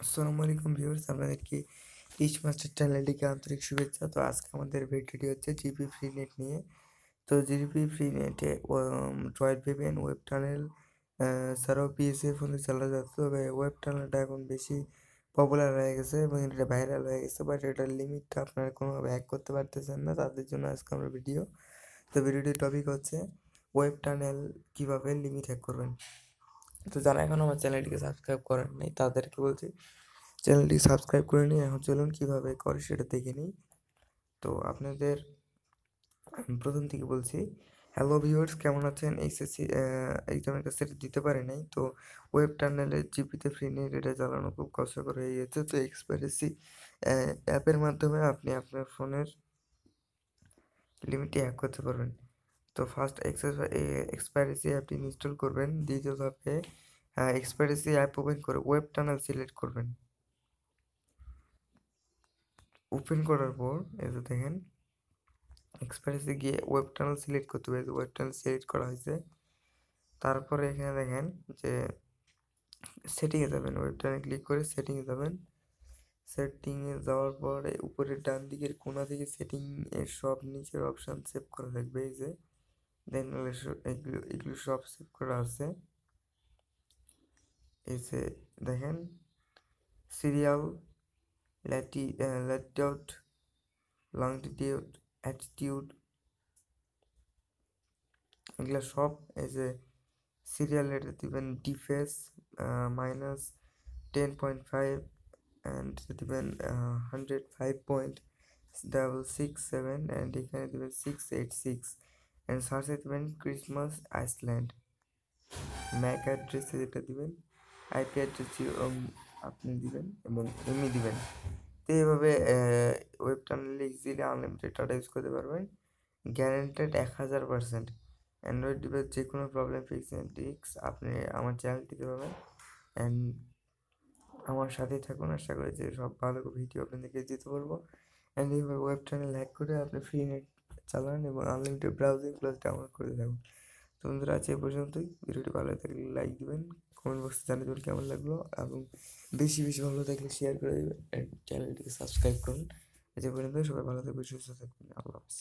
আসসালামু আলাইকুম ভিউয়ার্স, আপনাদেরকে টিচ মাস্টার চ্যানেলটিকে আন্তরিক শুভেচ্ছা। তো আজকে আমাদের ভিডিওটি হচ্ছে জিপি ফ্রি নেট নিয়ে। তো জিপি ফ্রি নেটে ড্রয়েড ভিপিএন, ওয়েব টানেল ছাড়াও পিএসএ ফোনে চালানো যাচ্ছে। তবে ওয়েব টানেলটা এখন বেশি পপুলার হয়ে গেছে এবং এটা ভাইরাল হয়ে গেছে, বাট এটার লিমিটটা আপনারা কোনোভাবে হ্যাক করতে পারতেছেন না। তাদের জন্য আজকে আমার ভিডিও। তো ভিডিওটির টপিক হচ্ছে ওয়েব টানেল কীভাবে লিমিট হ্যাক করবেন। তো যারা এখন আমার চ্যানেলটিকে সাবস্ক্রাইব করেন নাই তাদেরকে বলছি চ্যানেলটি সাবস্ক্রাইব করে নিই। এখন চলুন কীভাবে করে সেটা দেখে নিই। তো আপনাদের প্রথম থেকে বলছি, হ্যালো ভিউয়ার্স, কেমন আছেন? এইচএসসি এক্সামের কাছে এটা দিতে পারি নাই। তো ওয়েব টার্নেলে জিপিতে ফ্রি নেট এটা চালানো খুব কষ্টকর হয়ে গেছে। তো এক্সপাইরেসি অ্যাপের মাধ্যমে আপনি আপনার ফোনের লিমিটটি হ্যাক করতে পারবেন। তো ফার্স্ট এক্সপাইরেসি অ্যাপটি ইনস্টল করবেন। দ্বিতীয় ধাপে এক্সপাইরেসি অ্যাপ ওপেন করে ওয়েব টানেল সিলেক্ট করবেন। ওপেন করার পর এই যে দেখেন এক্সপাইরেসি গিয়ে ওয়েব টানেল সিলেক্ট করতে হবে। ওয়েব টানেল সিলেক্ট করা হয়েছে। তারপরে এখানে দেখেন যে সেটিংয়ে যাবেন, ওয়েব টানেল ক্লিক করে সেটিংয়ে যাবেন। সেটিংয়ে যাওয়ার পরে উপরের ডান দিকের কোণা থেকে সেটিং এর সব নিচের অপশান সেভ করা থাকবে। এই যে দেন এগুলো সব সেভ করা আছে। এই যে দেখেন সিরিয়াল, ল্যাটিটিউড, লংটিটিউড, অ্যাটিটিউড, এগুলো সব এই যে সিরিয়াল রেটে দিবেন ডিফেস -10.5 অ্যান্ড দিবেন 105.667 অ্যান্ড এখানে দিবেন 686 অ্যান্ড সার্চে দিবেন ক্রিসমাস আইসল্যান্ড। ম্যাক অ্যাড্রেসে যেটা দিবেন, আইপি অ্যাড্রেস আপনি দিবেন এবং এমনি দিবেন। তো এইভাবে ওয়েব টানেলে ইজিলি আনলিমিটেড ডাটা ইউজ করতে পারবেন। গ্যারেন্টেড 1000%। অ্যান্ড্রয়েড ডিভাইস যে কোনো প্রবলেম ফিক্স অ্যান্ড ট্রিক্স আপনি আমার চ্যানেলটিতে পাবেন। অ্যান্ড আমার সাথেই থাকুন, আশা করি যে সব ভালো ভিডিও আপনাদেরকে দিতে পারবো। অ্যান্ড এইভাবে ওয়েব চ্যানেল হ্যাক করে আপনি ফ্রি নেট চালান এবং আনলিমিটেড ব্রাউজিং প্লাস ডাউনলোড করতে থাকুন। তো বন্ধুরা, আজ এই পর্যন্তই। ভিডিওটি ভালো থাকলে লাইক দিবেন, কমেন্ট বক্সে জানিয়ে দেবেন কেমন লাগলো, এবং বেশি বেশি ভালো থাকলে শেয়ার করে দেবেন, চ্যানেলটিকে সাবস্ক্রাইব করুন। আজ এই পর্যন্ত, সবাই ভালো থাকবেন, সুস্থ থাকবেন, আল্লাহ হাফেজ।